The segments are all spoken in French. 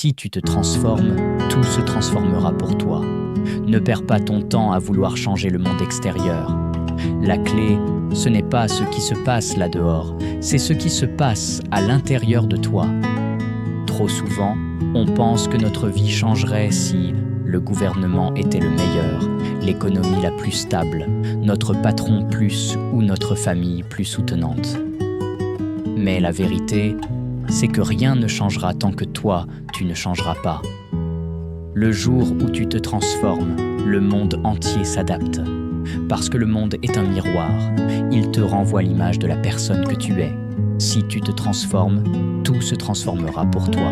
Si tu te transformes, tout se transformera pour toi. Ne perds pas ton temps à vouloir changer le monde extérieur. La clé, ce n'est pas ce qui se passe là dehors, c'est ce qui se passe à l'intérieur de toi. Trop souvent, on pense que notre vie changerait si le gouvernement était le meilleur, l'économie la plus stable, notre patron plus ou notre famille plus soutenante. Mais la vérité, c'est que rien ne changera tant que toi, tu ne changeras pas. Le jour où tu te transformes, le monde entier s'adapte. Parce que le monde est un miroir, il te renvoie l'image de la personne que tu es. Si tu te transformes, tout se transformera pour toi.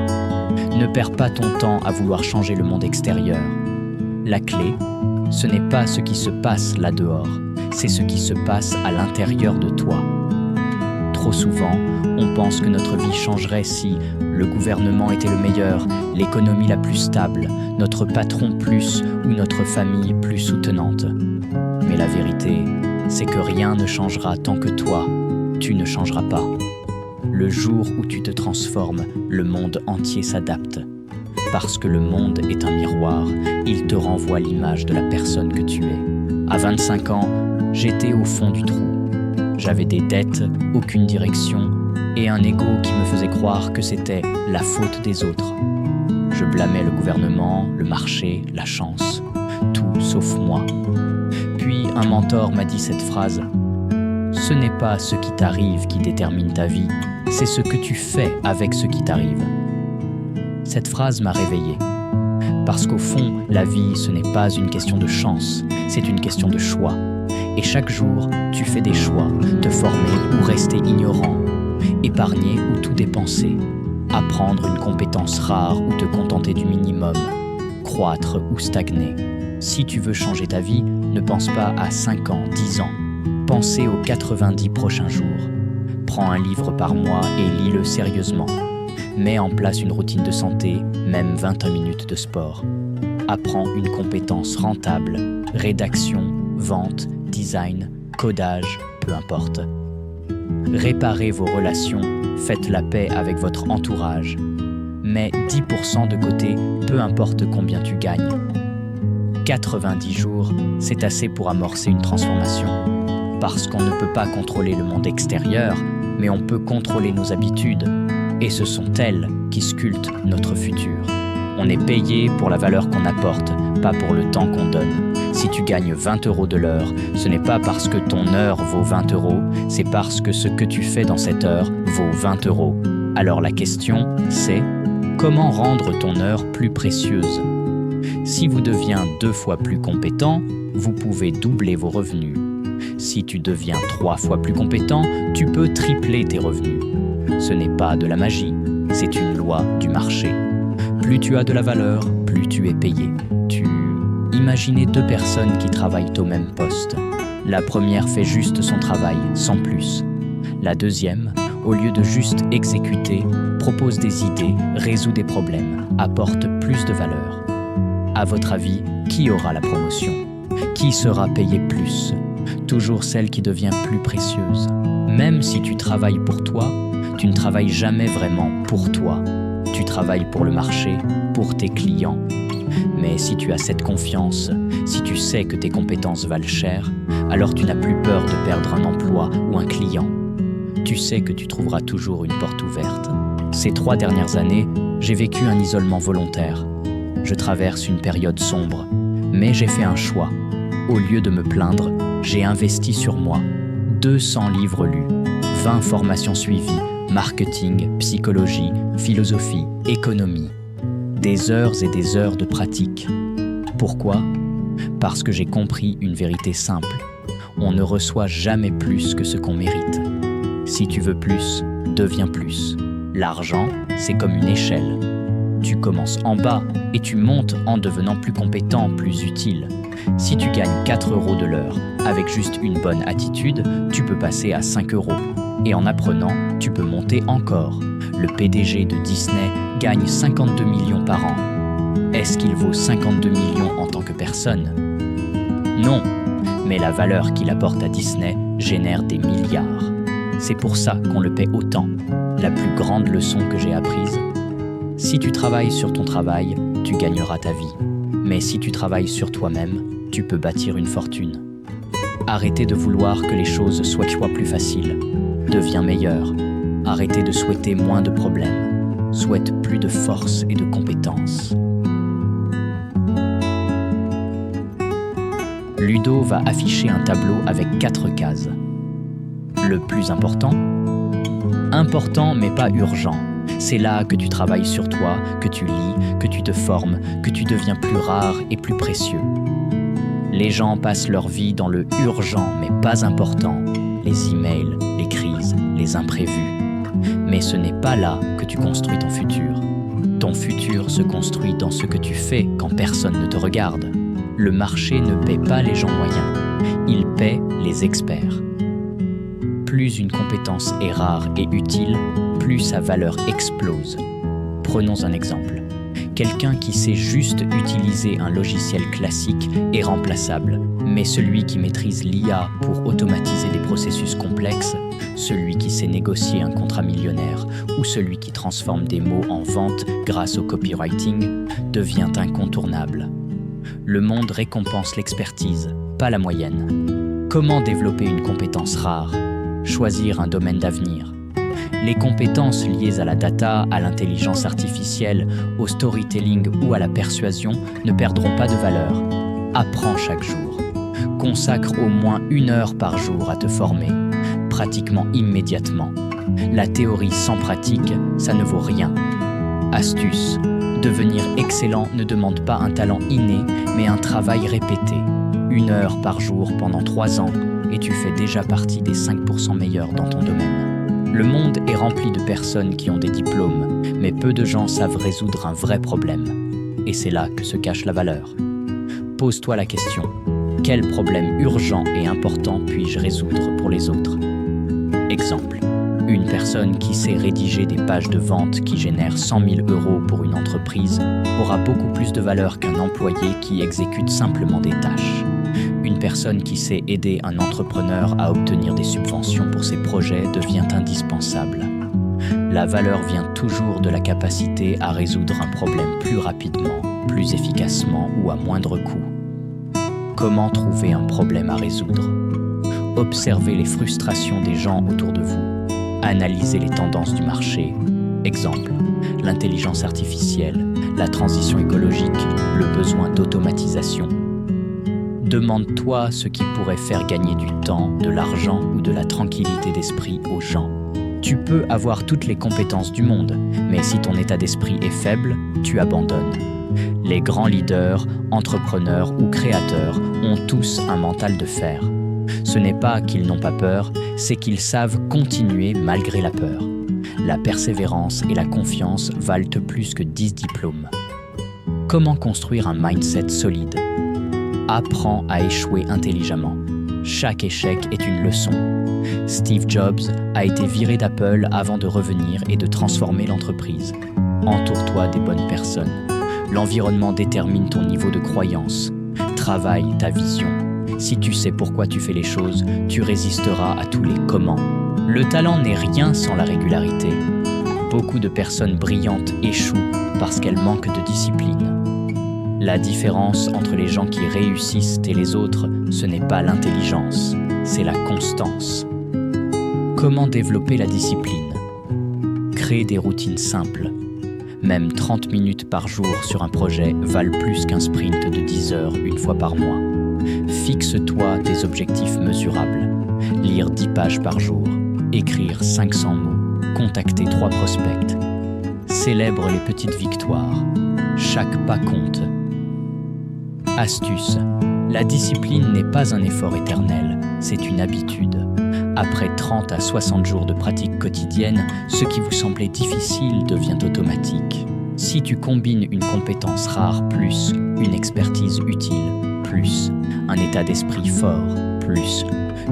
Ne perds pas ton temps à vouloir changer le monde extérieur. La clé, ce n'est pas ce qui se passe là dehors, c'est ce qui se passe à l'intérieur de toi. Trop souvent, on pense que notre vie changerait si le gouvernement était le meilleur, l'économie la plus stable, notre patron plus ou notre famille plus soutenante. Mais la vérité, c'est que rien ne changera tant que toi, tu ne changeras pas. Le jour où tu te transformes, le monde entier s'adapte. Parce que le monde est un miroir, il te renvoie l'image de la personne que tu es. À 25 ans, j'étais au fond du trou. J'avais des dettes, aucune direction, et un ego qui me faisait croire que c'était la faute des autres. Je blâmais le gouvernement, le marché, la chance, tout sauf moi. Puis un mentor m'a dit cette phrase: « Ce n'est pas ce qui t'arrive qui détermine ta vie, c'est ce que tu fais avec ce qui t'arrive. » Cette phrase m'a réveillé. Parce qu'au fond, la vie, ce n'est pas une question de chance, c'est une question de choix. Et chaque jour, tu fais des choix, te former ou rester ignorant, épargner ou tout dépenser, apprendre une compétence rare ou te contenter du minimum, croître ou stagner. Si tu veux changer ta vie, ne pense pas à 5 ans, 10 ans. Pensez aux 90 prochains jours. Prends un livre par mois et lis-le sérieusement. Mets en place une routine de santé, même 21 minutes de sport. Apprends une compétence rentable, rédaction, vente, design, codage, peu importe. Réparez vos relations, faites la paix avec votre entourage. Mets 10% de côté, peu importe combien tu gagnes. 90 jours, c'est assez pour amorcer une transformation. Parce qu'on ne peut pas contrôler le monde extérieur, mais on peut contrôler nos habitudes. Et ce sont elles qui sculptent notre futur. On est payé pour la valeur qu'on apporte, pas pour le temps qu'on donne. Si tu gagnes 20 € de l'heure, ce n'est pas parce que ton heure vaut 20 €, c'est parce que ce que tu fais dans cette heure vaut 20 €. Alors la question, c'est comment rendre ton heure plus précieuse? Si vous devenez 2 fois plus compétent, vous pouvez doubler vos revenus. Si tu deviens 3 fois plus compétent, tu peux tripler tes revenus. Ce n'est pas de la magie, c'est une loi du marché. Plus tu as de la valeur, plus tu es payé. Imaginez 2 personnes qui travaillent au même poste. La première fait juste son travail, sans plus. La deuxième, au lieu de juste exécuter, propose des idées, résout des problèmes, apporte plus de valeur. À votre avis, qui aura la promotion? Qui sera payé plus? Toujours celle qui devient plus précieuse. Même si tu travailles pour toi, tu ne travailles jamais vraiment pour toi. Tu travailles pour le marché, pour tes clients. Mais si tu as cette confiance, si tu sais que tes compétences valent cher, alors tu n'as plus peur de perdre un emploi ou un client. Tu sais que tu trouveras toujours une porte ouverte. Ces 3 dernières années, j'ai vécu un isolement volontaire. Je traverse une période sombre, mais j'ai fait un choix. Au lieu de me plaindre, j'ai investi sur moi. 200 livres lus, 20 formations suivies, marketing, psychologie, philosophie, économie. Des heures et des heures de pratique. Pourquoi? Parce que j'ai compris une vérité simple. On ne reçoit jamais plus que ce qu'on mérite. Si tu veux plus, deviens plus. L'argent, c'est comme une échelle. Tu commences en bas et tu montes en devenant plus compétent, plus utile. Si tu gagnes 4 € de l'heure avec juste une bonne attitude, tu peux passer à 5 €. Et en apprenant, tu peux monter encore. Le PDG de Disney gagne 52 millions par an. Est-ce qu'il vaut 52 millions en tant que personne? Non, mais la valeur qu'il apporte à Disney génère des milliards. C'est pour ça qu'on le paie autant. La plus grande leçon que j'ai apprise, Si tu travailles sur ton travail, tu gagneras ta vie. Mais si tu travailles sur toi-même, tu peux bâtir une fortune. Arrêtez de vouloir que les choses soient plus faciles. Deviens meilleur. Arrêtez de souhaiter moins de problèmes. Souhaite plus de force et de compétences. Ludo va afficher un tableau avec 4 cases. Le plus important? Important mais pas urgent. C'est là que tu travailles sur toi, que tu lis, que tu te formes, que tu deviens plus rare et plus précieux. Les gens passent leur vie dans le urgent mais pas important, les emails, les crises, les imprévus. Mais ce n'est pas là que tu construis ton futur. Ton futur se construit dans ce que tu fais quand personne ne te regarde. Le marché ne paie pas les gens moyens, il paie les experts. Plus une compétence est rare et utile, plus sa valeur explose. Prenons un exemple. Quelqu'un qui sait juste utiliser un logiciel classique est remplaçable, mais celui qui maîtrise l'IA pour automatiser des processus complexes, celui qui sait négocier un contrat millionnaire ou celui qui transforme des mots en vente grâce au copywriting devient incontournable. Le monde récompense l'expertise, pas la moyenne. Comment développer une compétence rare? Choisir un domaine d'avenir. Les compétences liées à la data, à l'intelligence artificielle, au storytelling ou à la persuasion ne perdront pas de valeur. Apprends chaque jour. Consacre au moins 1 heure par jour à te former, pratiquement immédiatement. La théorie sans pratique, ça ne vaut rien. Astuce. Devenir excellent ne demande pas un talent inné, mais un travail répété. 1 heure par jour pendant 3 ans, et tu fais déjà partie des 5% meilleurs dans ton domaine. Le monde est rempli de personnes qui ont des diplômes, mais peu de gens savent résoudre un vrai problème. Et c'est là que se cache la valeur. Pose-toi la question, quel problème urgent et important puis-je résoudre pour les autres? Exemple. Une personne qui sait rédiger des pages de vente qui génèrent 100 000 € pour une entreprise aura beaucoup plus de valeur qu'un employé qui exécute simplement des tâches. Une personne qui sait aider un entrepreneur à obtenir des subventions pour ses projets devient indispensable. La valeur vient toujours de la capacité à résoudre un problème plus rapidement, plus efficacement ou à moindre coût. Comment trouver un problème à résoudre? Observez les frustrations des gens autour de vous. Analysez les tendances du marché. Exemple, l'intelligence artificielle, la transition écologique, le besoin d'automatisation. Demande-toi ce qui pourrait faire gagner du temps, de l'argent ou de la tranquillité d'esprit aux gens. Tu peux avoir toutes les compétences du monde, mais si ton état d'esprit est faible, tu abandonnes. Les grands leaders, entrepreneurs ou créateurs ont tous un mental de fer. Ce n'est pas qu'ils n'ont pas peur, c'est qu'ils savent continuer malgré la peur. La persévérance et la confiance valent plus que 10 diplômes. Comment construire un mindset solide? Apprends à échouer intelligemment. Chaque échec est une leçon. Steve Jobs a été viré d'Apple avant de revenir et de transformer l'entreprise. Entoure-toi des bonnes personnes. L'environnement détermine ton niveau de croyance. Travaille ta vision. Si tu sais pourquoi tu fais les choses, tu résisteras à tous les comment. Le talent n'est rien sans la régularité. Beaucoup de personnes brillantes échouent parce qu'elles manquent de discipline. La différence entre les gens qui réussissent et les autres, ce n'est pas l'intelligence, c'est la constance. Comment développer la discipline? Crée des routines simples. Même 30 minutes par jour sur un projet valent plus qu'un sprint de 10 heures une fois par mois. Fixe-toi des objectifs mesurables. Lire 10 pages par jour, écrire 500 mots, contacter 3 prospects. Célèbre les petites victoires. Chaque pas compte. Astuce. La discipline n'est pas un effort éternel, c'est une habitude. Après 30 à 60 jours de pratique quotidienne, ce qui vous semblait difficile devient automatique. Si tu combines une compétence rare plus une expertise utile plus un état d'esprit fort plus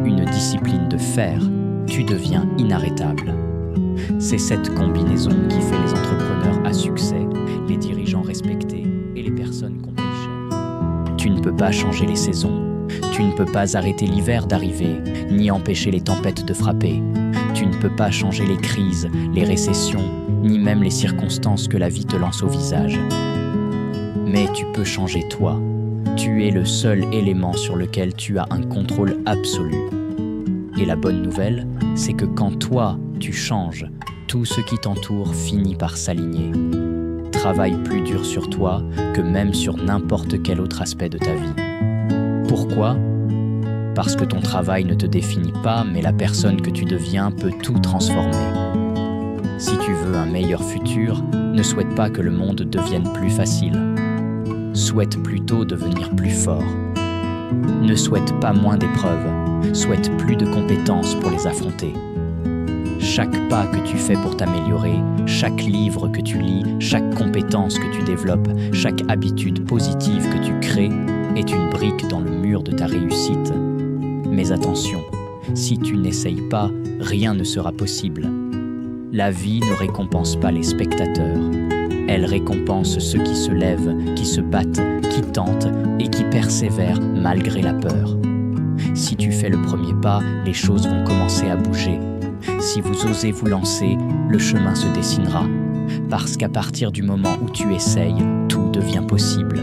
une discipline de fer, tu deviens inarrêtable. C'est cette combinaison qui fait les entrepreneurs à succès, les dirigeants respectés et les personnes qu'on paye cher. Tu ne peux pas changer les saisons. Tu ne peux pas arrêter l'hiver d'arriver, ni empêcher les tempêtes de frapper. Tu ne peux pas changer les crises, les récessions, ni même les circonstances que la vie te lance au visage. Mais tu peux changer toi. Tu es le seul élément sur lequel tu as un contrôle absolu. Et la bonne nouvelle, c'est que quand toi, tu changes, tout ce qui t'entoure finit par s'aligner. Travaille plus dur sur toi que même sur n'importe quel autre aspect de ta vie. Pourquoi ? Parce que ton travail ne te définit pas, mais la personne que tu deviens peut tout transformer. Si tu veux un meilleur futur, ne souhaite pas que le monde devienne plus facile. Souhaite plutôt devenir plus fort. Ne souhaite pas moins d'épreuves, souhaite plus de compétences pour les affronter. Chaque pas que tu fais pour t'améliorer, chaque livre que tu lis, chaque compétence que tu développes, chaque habitude positive que tu crées est une brique dans le mur de ta réussite. Mais attention, si tu n'essayes pas, rien ne sera possible. La vie ne récompense pas les spectateurs. Elle récompense ceux qui se lèvent, qui se battent, qui tentent et qui persévèrent malgré la peur. Si tu fais le premier pas, les choses vont commencer à bouger. Si vous osez vous lancer, le chemin se dessinera. Parce qu'à partir du moment où tu essayes, tout devient possible.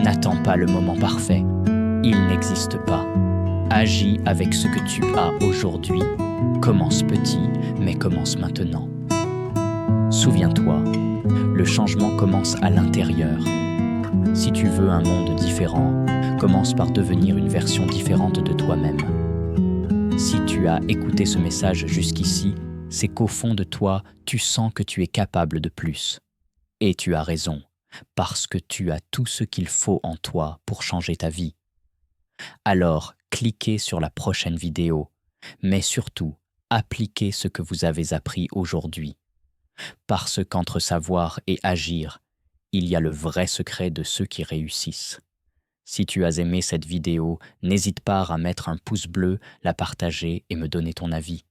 N'attends pas le moment parfait. Il n'existe pas. Agis avec ce que tu as aujourd'hui. Commence petit, mais commence maintenant. Souviens-toi, le changement commence à l'intérieur. Si tu veux un monde différent, commence par devenir une version différente de toi-même. Si tu as écouté ce message jusqu'ici, c'est qu'au fond de toi, tu sens que tu es capable de plus. Et tu as raison, parce que tu as tout ce qu'il faut en toi pour changer ta vie. Alors, cliquez sur la prochaine vidéo, mais surtout, appliquez ce que vous avez appris aujourd'hui. Parce qu'entre savoir et agir, il y a le vrai secret de ceux qui réussissent. Si tu as aimé cette vidéo, n'hésite pas à mettre un pouce bleu, la partager et me donner ton avis.